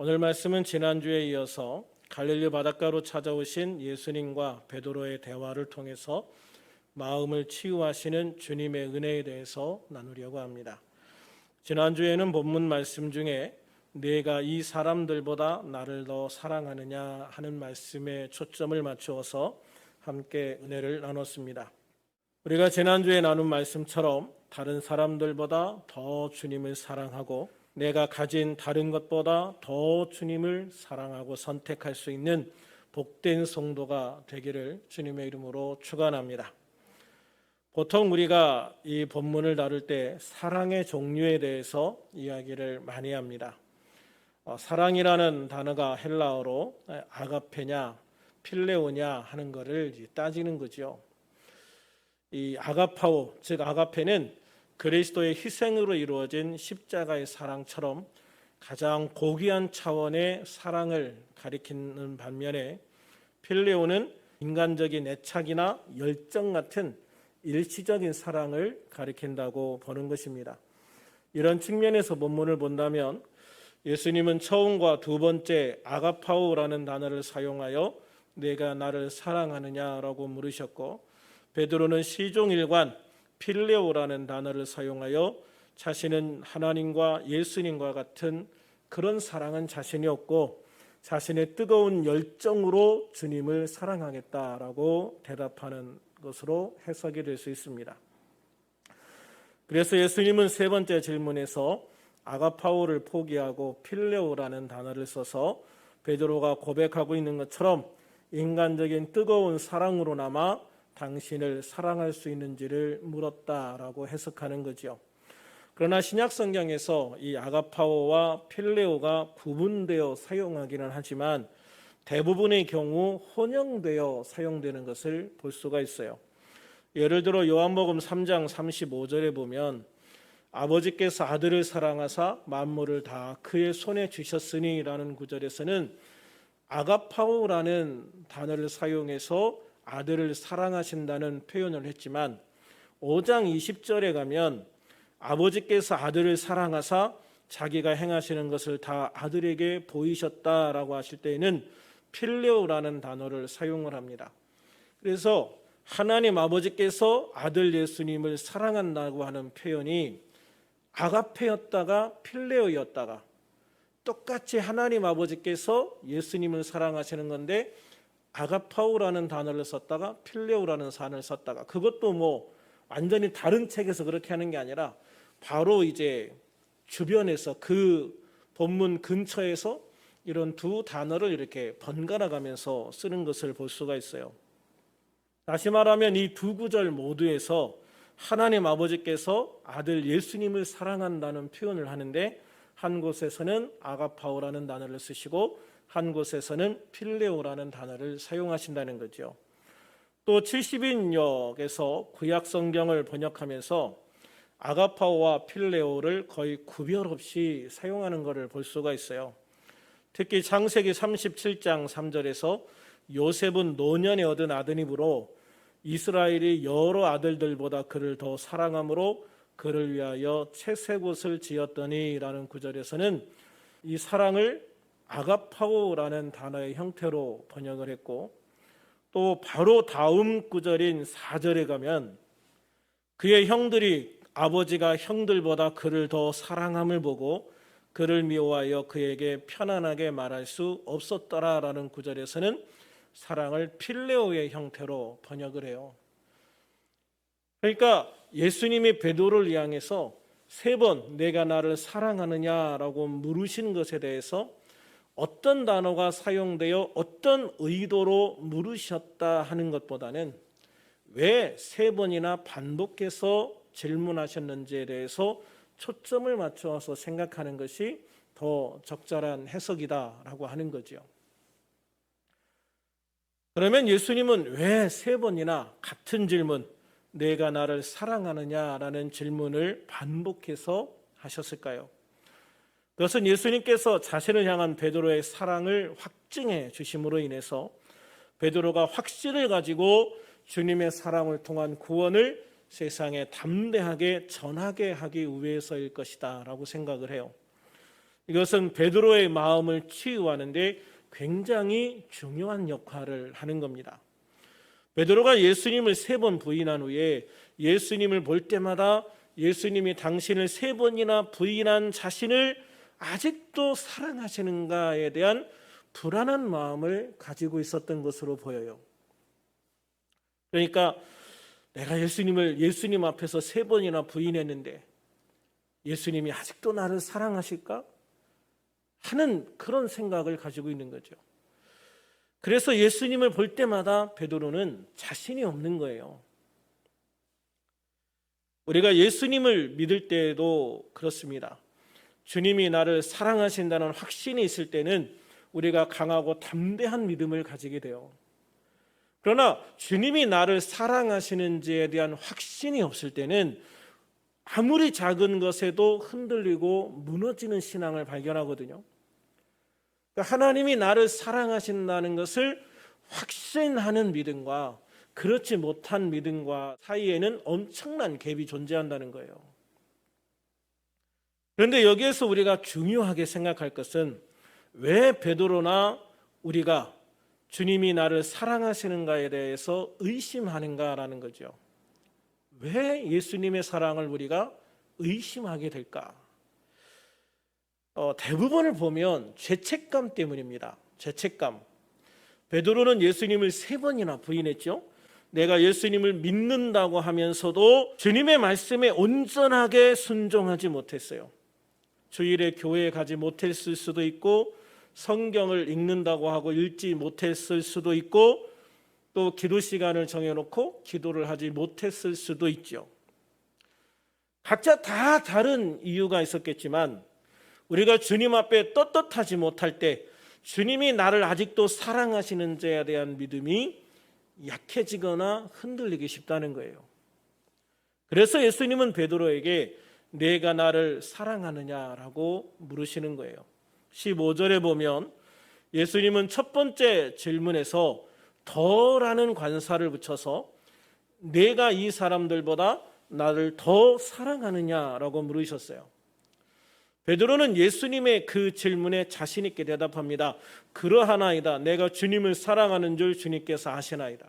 오늘 말씀은 지난주에 이어서 갈릴리 바닷가로 찾아오신 예수님과 베드로의 대화를 통해서 마음을 치유하시는 주님의 은혜에 대해서 나누려고 합니다. 지난주에는 본문 말씀 중에 내가 이 사람들보다 나를 더 사랑하느냐 하는 말씀에 초점을 맞추어서 함께 은혜를 나눴습니다. 우리가 지난주에 나눈 말씀처럼 다른 사람들보다 더 주님을 사랑하고 내가 가진 다른 것보다 더 주님을 사랑하고 선택할 수 있는 복된 성도가 되기를 주님의 이름으로 축원합니다. 보통 우리가 이 본문을 다룰 때 사랑의 종류에 대해서 이야기를 많이 합니다. 사랑이라는 단어가 헬라어로 아가페냐 필레오냐 하는 것을 따지는 거죠. 이 아가파오, 즉 아가페는 그리스도의 희생으로 이루어진 십자가의 사랑처럼 가장 고귀한 차원의 사랑을 가리키는 반면에 필레오는 인간적인 애착이나 열정 같은 일시적인 사랑을 가리킨다고 보는 것입니다. 이런 측면에서 본문을 본다면 예수님은 처음과 두 번째 아가파오라는 단어를 사용하여 내가 나를 사랑하느냐라고 물으셨고, 베드로는 시종일관 필레오라는 단어를 사용하여 자신은 하나님과 예수님과 같은 그런 사랑은 자신이 없고 자신의 뜨거운 열정으로 주님을 사랑하겠다라고 대답하는 것으로 해석이 될 수 있습니다. 그래서 예수님은 세 번째 질문에서 아가파오를 포기하고 필레오라는 단어를 써서 베드로가 고백하고 있는 것처럼 인간적인 뜨거운 사랑으로나마 당신을 사랑할 수 있는지를 물었다라고 해석하는 거죠. 그러나 신약 성경에서 이 아가파오와 필레오가 구분되어 사용하기는 하지만 대부분의 경우 혼용되어 사용되는 것을 볼 수가 있어요. 예를 들어 요한복음 3장 35절에 보면 아버지께서 아들을 사랑하사 만물을 다 그의 손에 주셨으니 라는 구절에서는 아가파오라는 단어를 사용해서 아들을 사랑하신다는 표현을 했지만 5장 20절에 가면 아버지께서 아들을 사랑하사 자기가 행하시는 것을 다 아들에게 보이셨다라고 하실 때에는 필레오라는 단어를 사용을 합니다. 그래서 하나님 아버지께서 아들 예수님을 사랑한다고 하는 표현이 아가페였다가 필레오였다가 똑같이 하나님 아버지께서 예수님을 사랑하시는 건데 아가파오라는 단어를 썼다가 필레오라는 단어를 썼다가 그것도 완전히 다른 책에서 그렇게 하는 게 아니라 바로 이제 주변에서 그 본문 근처에서 이런 두 단어를 이렇게 번갈아 가면서 쓰는 것을 볼 수가 있어요. 다시 말하면 이 두 구절 모두에서 하나님 아버지께서 아들 예수님을 사랑한다는 표현을 하는데 한 곳에서는 아가파오라는 단어를 쓰시고 한 곳에서는 필레오라는 단어를 사용하신다는 거죠. 또 70인역에서 구약 성경을 번역하면서 아가파오와 필레오를 거의 구별 없이 사용하는 것을 볼 수가 있어요. 특히 창세기 37장 3절에서 요셉은 노년에 얻은 아드님으로 이스라엘이 여러 아들들보다 그를 더 사랑함으로 그를 위하여 채색옷을 지었더니 라는 구절에서는 이 사랑을 아가파오라는 단어의 형태로 번역을 했고, 또 바로 다음 구절인 4절에 가면 그의 형들이 아버지가 형들보다 그를 더 사랑함을 보고 그를 미워하여 그에게 편안하게 말할 수 없었더라라는 구절에서는 사랑을 필레오의 형태로 번역을 해요. 그러니까 예수님이 베드로를 향해서 세 번 내가 나를 사랑하느냐라고 물으신 것에 대해서 어떤 단어가 사용되어 어떤 의도로 물으셨다 하는 것보다는 왜 세 번이나 반복해서 질문하셨는지에 대해서 초점을 맞춰서 생각하는 것이 더 적절한 해석이다라고 하는 거죠. 그러면 예수님은 왜 세 번이나 같은 질문, 내가 나를 사랑하느냐라는 질문을 반복해서 하셨을까요? 그것은 예수님께서 자신을 향한 베드로의 사랑을 확증해 주심으로 인해서 베드로가 확신을 가지고 주님의 사랑을 통한 구원을 세상에 담대하게 전하게 하기 위해서일 것이다 라고 생각을 해요. 이것은 베드로의 마음을 치유하는데 굉장히 중요한 역할을 하는 겁니다. 베드로가 예수님을 3번 부인한 후에 예수님을 볼 때마다 예수님이 당신을 3번이나 부인한 자신을 아직도 사랑하시는가에 대한 불안한 마음을 가지고 있었던 것으로 보여요. 그러니까 내가 예수님 앞에서 3번이나 부인했는데 예수님이 아직도 나를 사랑하실까? 하는 그런 생각을 가지고 있는 거죠. 그래서 예수님을 볼 때마다 베드로는 자신이 없는 거예요. 우리가 예수님을 믿을 때에도 그렇습니다. 주님이 나를 사랑하신다는 확신이 있을 때는 우리가 강하고 담대한 믿음을 가지게 돼요. 그러나 주님이 나를 사랑하시는지에 대한 확신이 없을 때는 아무리 작은 것에도 흔들리고 무너지는 신앙을 발견하거든요. 그러니까 하나님이 나를 사랑하신다는 것을 확신하는 믿음과 그렇지 못한 믿음과 사이에는 엄청난 갭이 존재한다는 거예요. 그런데 여기에서 우리가 중요하게 생각할 것은 왜 베드로나 우리가 주님이 나를 사랑하시는가에 대해서 의심하는가라는 거죠. 왜 예수님의 사랑을 우리가 의심하게 될까? 대부분을 보면 죄책감 때문입니다. 죄책감. 베드로는 예수님을 3번이나 부인했죠. 내가 예수님을 믿는다고 하면서도 주님의 말씀에 온전하게 순종하지 못했어요. 주일에 교회에 가지 못했을 수도 있고 성경을 읽는다고 하고 읽지 못했을 수도 있고 또 기도 시간을 정해놓고 기도를 하지 못했을 수도 있죠. 각자 다 다른 이유가 있었겠지만 우리가 주님 앞에 떳떳하지 못할 때 주님이 나를 아직도 사랑하시는지에 대한 믿음이 약해지거나 흔들리기 쉽다는 거예요. 그래서 예수님은 베드로에게 내가 나를 사랑하느냐라고 물으시는 거예요. 15절에 보면 예수님은 첫 번째 질문에서 더라는 관사를 붙여서 내가 이 사람들보다 나를 더 사랑하느냐라고 물으셨어요. 베드로는 예수님의 그 질문에 자신 있게 대답합니다. 그러하나이다. 내가 주님을 사랑하는 줄 주님께서 아시나이다.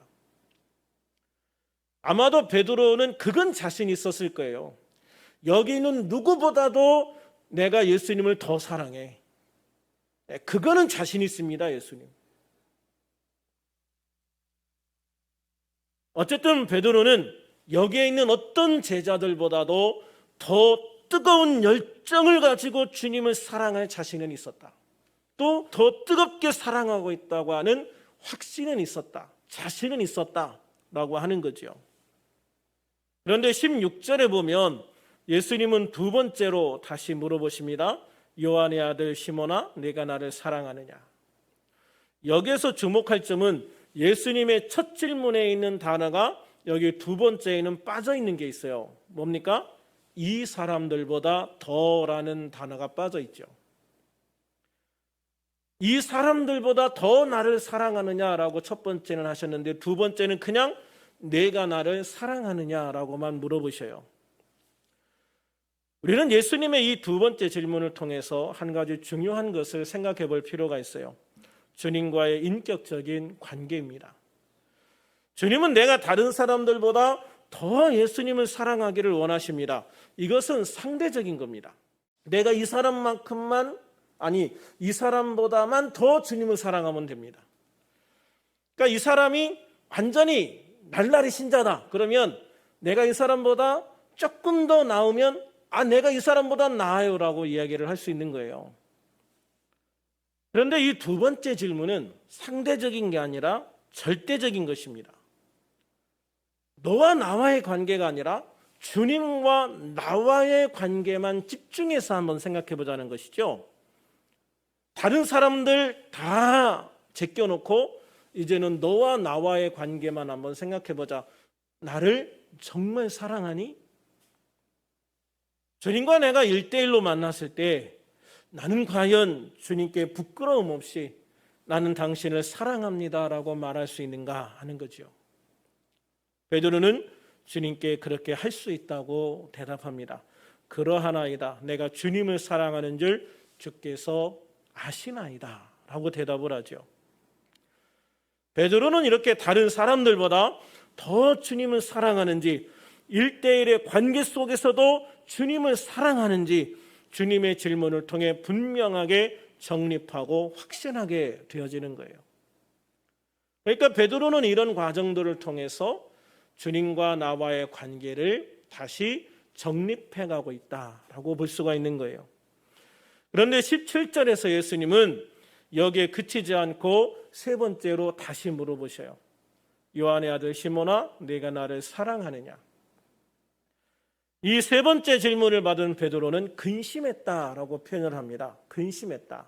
아마도 베드로는 그건 자신 있었을 거예요. 여기 있는 누구보다도 내가 예수님을 더 사랑해. 그거는 자신 있습니다. 예수님. 어쨌든 베드로는 여기에 있는 어떤 제자들보다도 더 뜨거운 열정을 가지고 주님을 사랑할 자신은 있었다. 또 더 뜨겁게 사랑하고 있다고 하는 확신은 있었다. 자신은 있었다라고 하는 거죠. 그런데 16절에 보면 예수님은 2번째로 다시 물어보십니다. 요한의 아들 시몬아, 네가 나를 사랑하느냐? 여기에서 주목할 점은 예수님의 첫 질문에 있는 단어가 여기 2번째에는 빠져 있는 게 있어요. 뭡니까? 이 사람들보다 더라는 단어가 빠져 있죠. 이 사람들보다 더 나를 사랑하느냐라고 첫 번째는 하셨는데 2번째는 그냥 내가 나를 사랑하느냐라고만 물어보셔요. 우리는 예수님의 이 2번째 질문을 통해서 한 가지 중요한 것을 생각해 볼 필요가 있어요. 주님과의 인격적인 관계입니다. 주님은 내가 다른 사람들보다 더 예수님을 사랑하기를 원하십니다. 이것은 상대적인 겁니다. 내가 이 사람만큼만 이 사람보다만 더 주님을 사랑하면 됩니다. 그러니까 이 사람이 완전히 날라리 신자다. 그러면 내가 이 사람보다 조금 더 나으면 내가 이 사람보다 나아요라고 이야기를 할 수 있는 거예요. 그런데 이 2번째 질문은 상대적인 게 아니라 절대적인 것입니다. 너와 나와의 관계가 아니라 주님과 나와의 관계만 집중해서 한번 생각해 보자는 것이죠. 다른 사람들 다 제껴놓고 이제는 너와 나와의 관계만 한번 생각해 보자. 나를 정말 사랑하니? 주님과 내가 1대1로 만났을 때 나는 과연 주님께 부끄러움 없이 나는 당신을 사랑합니다라고 말할 수 있는가 하는 거죠. 베드로는 주님께 그렇게 할 수 있다고 대답합니다. 그러하나이다. 내가 주님을 사랑하는 줄 주께서 아시나이다 라고 대답을 하죠. 베드로는 이렇게 다른 사람들보다 더 주님을 사랑하는지, 1대1의 관계 속에서도 주님을 사랑하는지 주님의 질문을 통해 분명하게 정립하고 확신하게 되어지는 거예요. 그러니까 베드로는 이런 과정들을 통해서 주님과 나와의 관계를 다시 정립해가고 있다라고 볼 수가 있는 거예요. 그런데 17절에서 예수님은 여기에 그치지 않고 세 번째로 다시 물어보셔요. 요한의 아들 시몬아, 네가 나를 사랑하느냐? 이 세 번째 질문을 받은 베드로는 근심했다라고 표현을 합니다. 근심했다.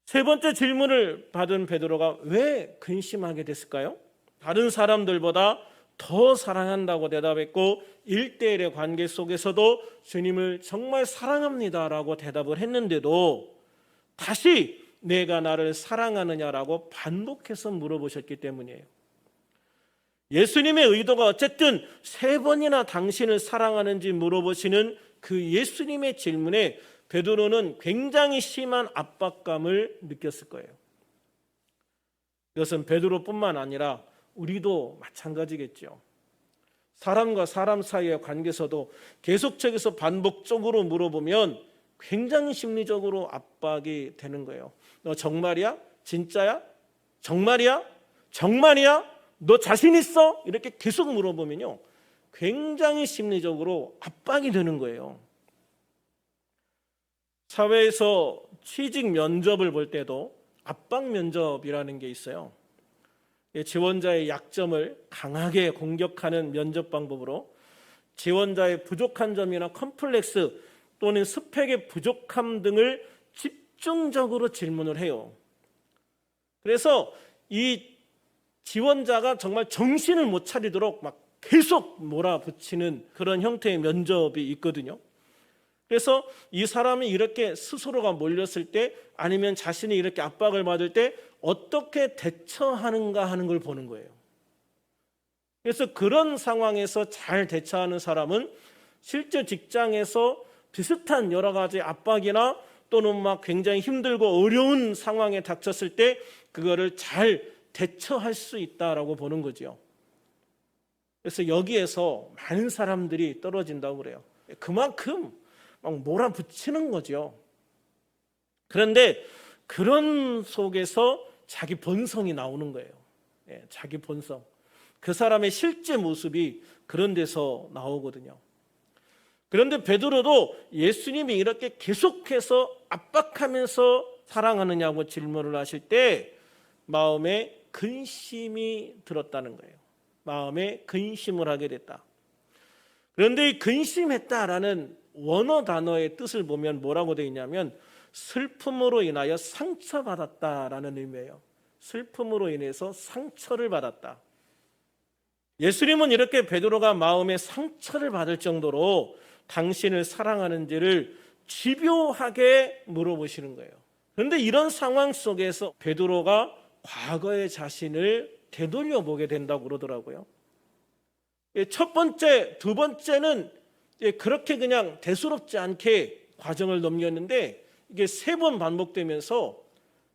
세 번째 질문을 받은 베드로가 왜 근심하게 됐을까요? 다른 사람들보다 더 사랑한다고 대답했고 1대1의 관계 속에서도 주님을 정말 사랑합니다라고 대답을 했는데도 다시 내가 나를 사랑하느냐라고 반복해서 물어보셨기 때문이에요. 예수님의 의도가 어쨌든 세 번이나 당신을 사랑하는지 물어보시는 그 예수님의 질문에 베드로는 굉장히 심한 압박감을 느꼈을 거예요. 이것은 베드로뿐만 아니라 우리도 마찬가지겠죠. 사람과 사람 사이의 관계에서도 계속적에서 반복적으로 물어보면 굉장히 심리적으로 압박이 되는 거예요. 너 정말이야? 진짜야? 정말이야? 정말이야? 너 자신 있어? 이렇게 계속 물어보면요, 굉장히 심리적으로 압박이 되는 거예요. 사회에서 취직 면접을 볼 때도 압박 면접이라는 게 있어요. 지원자의 약점을 강하게 공격하는 면접 방법으로 지원자의 부족한 점이나 컴플렉스 또는 스펙의 부족함 등을 집중적으로 질문을 해요. 그래서 이 지원자가 정말 정신을 못 차리도록 막 계속 몰아붙이는 그런 형태의 면접이 있거든요. 그래서 이 사람이 이렇게 스스로가 몰렸을 때, 아니면 자신이 이렇게 압박을 받을 때 어떻게 대처하는가 하는 걸 보는 거예요. 그래서 그런 상황에서 잘 대처하는 사람은 실제 직장에서 비슷한 여러 가지 압박이나 또는 막 굉장히 힘들고 어려운 상황에 닥쳤을 때 그거를 잘 대처할 수 있다라고 보는 거죠. 그래서 여기에서 많은 사람들이 떨어진다고 그래요. 그만큼 막 몰아붙이는 거죠. 그런데 그런 속에서 자기 본성이 나오는 거예요. 자기 본성. 그 사람의 실제 모습이 그런 데서 나오거든요. 그런데 베드로도 예수님이 이렇게 계속해서 압박하면서 사랑하느냐고 질문을 하실 때 마음에 근심이 들었다는 거예요. 마음에 근심을 하게 됐다. 그런데 이 근심했다라는 원어 단어의 뜻을 보면 뭐라고 되어 있냐면 슬픔으로 인하여 상처받았다라는 의미예요. 슬픔으로 인해서 상처를 받았다. 예수님은 이렇게 베드로가 마음에 상처를 받을 정도로 당신을 사랑하는지를 집요하게 물어보시는 거예요. 그런데 이런 상황 속에서 베드로가 과거의 자신을 되돌려 보게 된다고 그러더라고요. 첫 번째, 두 번째는 그렇게 그냥 대수롭지 않게 과정을 넘겼는데 이게 세 번 반복되면서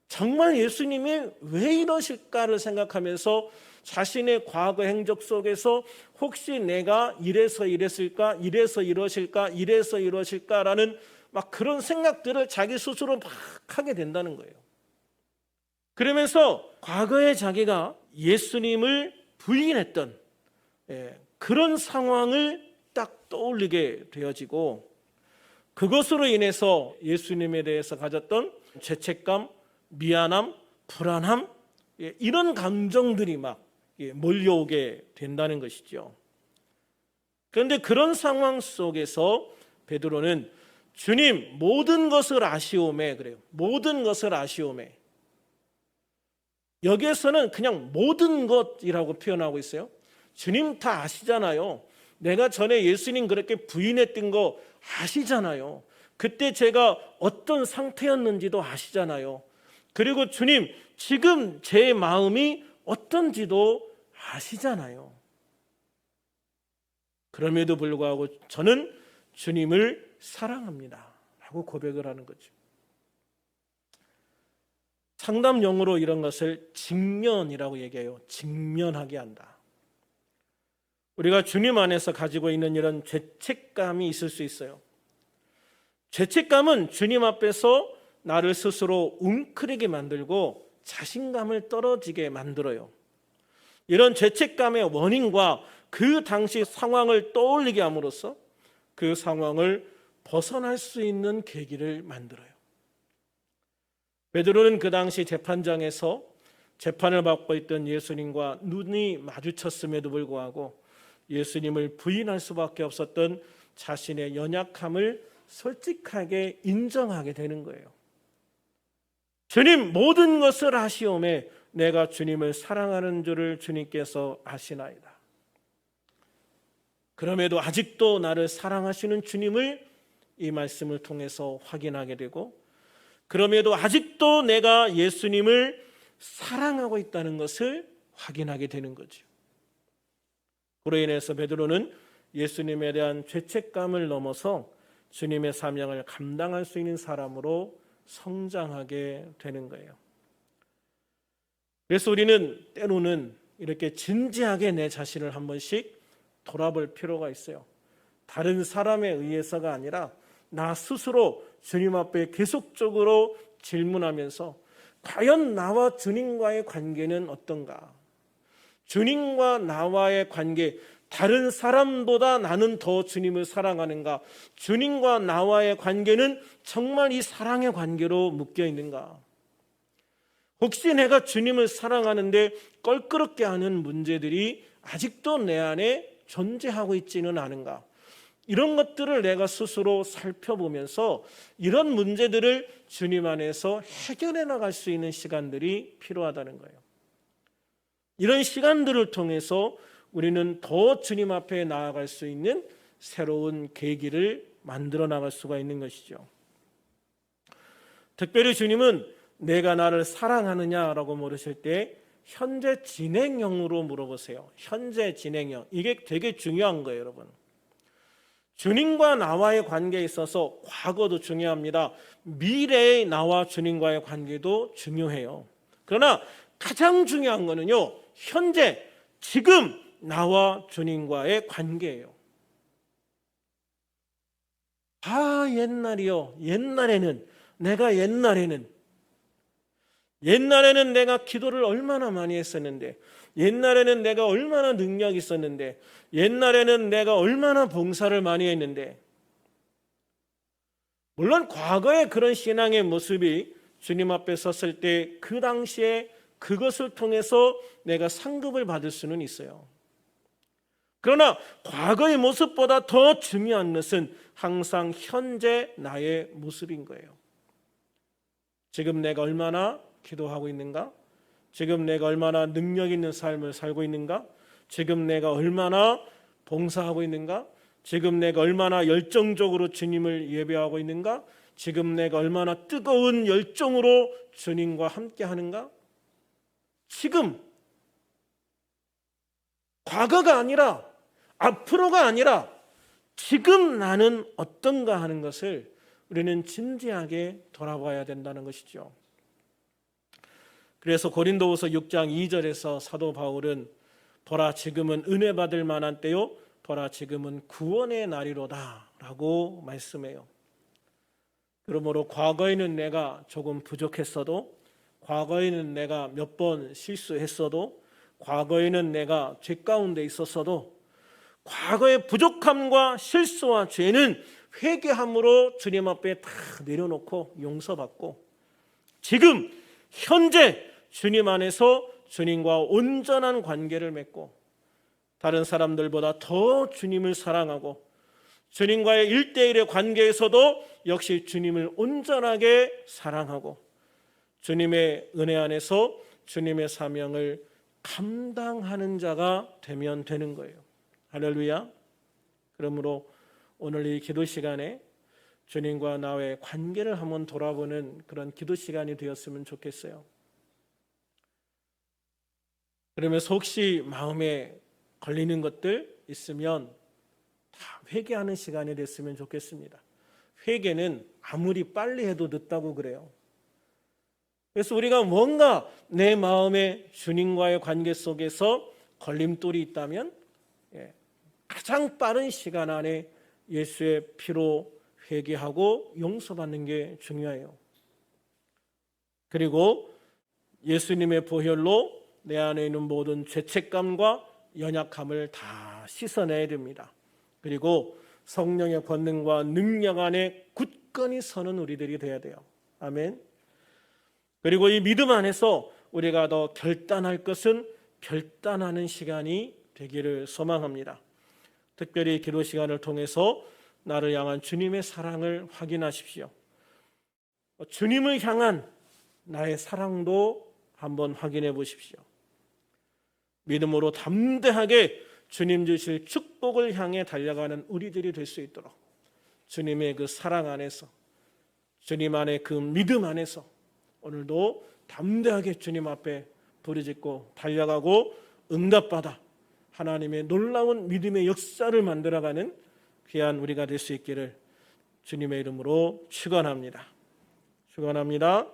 정말 예수님이 왜 이러실까를 생각하면서 자신의 과거 행적 속에서 혹시 내가 이래서 이랬을까, 이래서 이러실까, 이래서 이러실까라는 막 그런 생각들을 자기 스스로 막 하게 된다는 거예요. 그러면서 과거에 자기가 예수님을 부인했던 그런 상황을 딱 떠올리게 되어지고, 그것으로 인해서 예수님에 대해서 가졌던 죄책감, 미안함, 불안함, 이런 감정들이 막 몰려오게 된다는 것이죠. 그런데 그런 상황 속에서 베드로는 주님, 모든 것을 아시오매, 그래요. 모든 것을 아시오매. 여기에서는 그냥 모든 것이라고 표현하고 있어요. 주님 다 아시잖아요. 내가 전에 예수님 그렇게 부인했던 거 아시잖아요. 그때 제가 어떤 상태였는지도 아시잖아요. 그리고 주님, 지금 제 마음이 어떤지도 아시잖아요. 그럼에도 불구하고 저는 주님을 사랑합니다 라고 고백을 하는 거죠. 상담 용어로 이런 것을 직면이라고 얘기해요. 직면하게 한다. 우리가 주님 안에서 가지고 있는 이런 죄책감이 있을 수 있어요. 죄책감은 주님 앞에서 나를 스스로 웅크리게 만들고 자신감을 떨어지게 만들어요. 이런 죄책감의 원인과 그 당시 상황을 떠올리게 함으로써 그 상황을 벗어날 수 있는 계기를 만들어요. 베드로는 그 당시 재판장에서 재판을 받고 있던 예수님과 눈이 마주쳤음에도 불구하고 예수님을 부인할 수밖에 없었던 자신의 연약함을 솔직하게 인정하게 되는 거예요. 주님, 모든 것을 아시오매 내가 주님을 사랑하는 줄을 주님께서 아시나이다. 그럼에도 아직도 나를 사랑하시는 주님을 이 말씀을 통해서 확인하게 되고, 그럼에도 아직도 내가 예수님을 사랑하고 있다는 것을 확인하게 되는 거죠. 그로 인해서 베드로는 예수님에 대한 죄책감을 넘어서 주님의 사명을 감당할 수 있는 사람으로 성장하게 되는 거예요. 그래서 우리는 때로는 이렇게 진지하게 내 자신을 한 번씩 돌아볼 필요가 있어요. 다른 사람에 의해서가 아니라 나 스스로 주님 앞에 계속적으로 질문하면서 과연 나와 주님과의 관계는 어떤가? 주님과 나와의 관계, 다른 사람보다 나는 더 주님을 사랑하는가? 주님과 나와의 관계는 정말 이 사랑의 관계로 묶여 있는가? 혹시 내가 주님을 사랑하는데 껄끄럽게 하는 문제들이 아직도 내 안에 존재하고 있지는 않은가? 이런 것들을 내가 스스로 살펴보면서 이런 문제들을 주님 안에서 해결해 나갈 수 있는 시간들이 필요하다는 거예요. 이런 시간들을 통해서 우리는 더 주님 앞에 나아갈 수 있는 새로운 계기를 만들어 나갈 수가 있는 것이죠. 특별히 주님은 내가 나를 사랑하느냐라고 물으실 때 현재 진행형으로 물어보세요. 현재 진행형. 이게 되게 중요한 거예요, 여러분. 주님과 나와의 관계에 있어서 과거도 중요합니다. 미래의 나와 주님과의 관계도 중요해요. 그러나 가장 중요한 거는요, 현재, 지금 나와 주님과의 관계예요. 옛날이요. 옛날에는 내가 기도를 얼마나 많이 했었는데, 옛날에는 내가 얼마나 능력이 있었는데, 옛날에는 내가 얼마나 봉사를 많이 했는데. 물론 과거의 그런 신앙의 모습이 주님 앞에 섰을 때 그 당시에 그것을 통해서 내가 상급을 받을 수는 있어요. 그러나 과거의 모습보다 더 중요한 것은 항상 현재 나의 모습인 거예요. 지금 내가 얼마나 기도하고 있는가? 지금 내가 얼마나 능력 있는 삶을 살고 있는가? 지금 내가 얼마나 봉사하고 있는가? 지금 내가 얼마나 열정적으로 주님을 예배하고 있는가? 지금 내가 얼마나 뜨거운 열정으로 주님과 함께 하는가? 지금, 과거가 아니라, 앞으로가 아니라 지금 나는 어떤가 하는 것을 우리는 진지하게 돌아봐야 된다는 것이죠. 그래서 고린도후서 6장 2절에서 사도 바울은 보라 지금은 은혜 받을 만한 때요, 보라 지금은 구원의 날이로다 라고 말씀해요. 그러므로 과거에는 내가 조금 부족했어도, 과거에는 내가 몇 번 실수했어도, 과거에는 내가 죄 가운데 있었어도, 과거의 부족함과 실수와 죄는 회개함으로 주님 앞에 다 내려놓고 용서받고, 지금 현재 주님 안에서 주님과 온전한 관계를 맺고 다른 사람들보다 더 주님을 사랑하고 주님과의 1:1의 관계에서도 역시 주님을 온전하게 사랑하고 주님의 은혜 안에서 주님의 사명을 감당하는 자가 되면 되는 거예요. 할렐루야. 그러므로 오늘 이 기도 시간에 주님과 나의 관계를 한번 돌아보는 그런 기도 시간이 되었으면 좋겠어요. 그러면서 혹시 마음에 걸리는 것들 있으면 다 회개하는 시간이 됐으면 좋겠습니다. 회개는 아무리 빨리 해도 늦다고 그래요. 그래서 우리가 뭔가 내 마음에 주님과의 관계 속에서 걸림돌이 있다면 가장 빠른 시간 안에 예수의 피로 회개하고 용서받는 게 중요해요. 그리고 예수님의 보혈로 내 안에 있는 모든 죄책감과 연약함을 다 씻어내야 됩니다. 그리고 성령의 권능과 능력 안에 굳건히 서는 우리들이 되어야 돼요. 아멘. 그리고 이 믿음 안에서 우리가 더 결단할 것은 결단하는 시간이 되기를 소망합니다. 특별히 기도 시간을 통해서 나를 향한 주님의 사랑을 확인하십시오. 주님을 향한 나의 사랑도 한번 확인해 보십시오. 믿음으로 담대하게 주님 주실 축복을 향해 달려가는 우리들이 될 수 있도록 주님의 그 사랑 안에서, 주님 안의 그 믿음 안에서 오늘도 담대하게 주님 앞에 부르짖고 달려가고 응답받아 하나님의 놀라운 믿음의 역사를 만들어가는 귀한 우리가 될 수 있기를 주님의 이름으로 축원합니다. 축원합니다.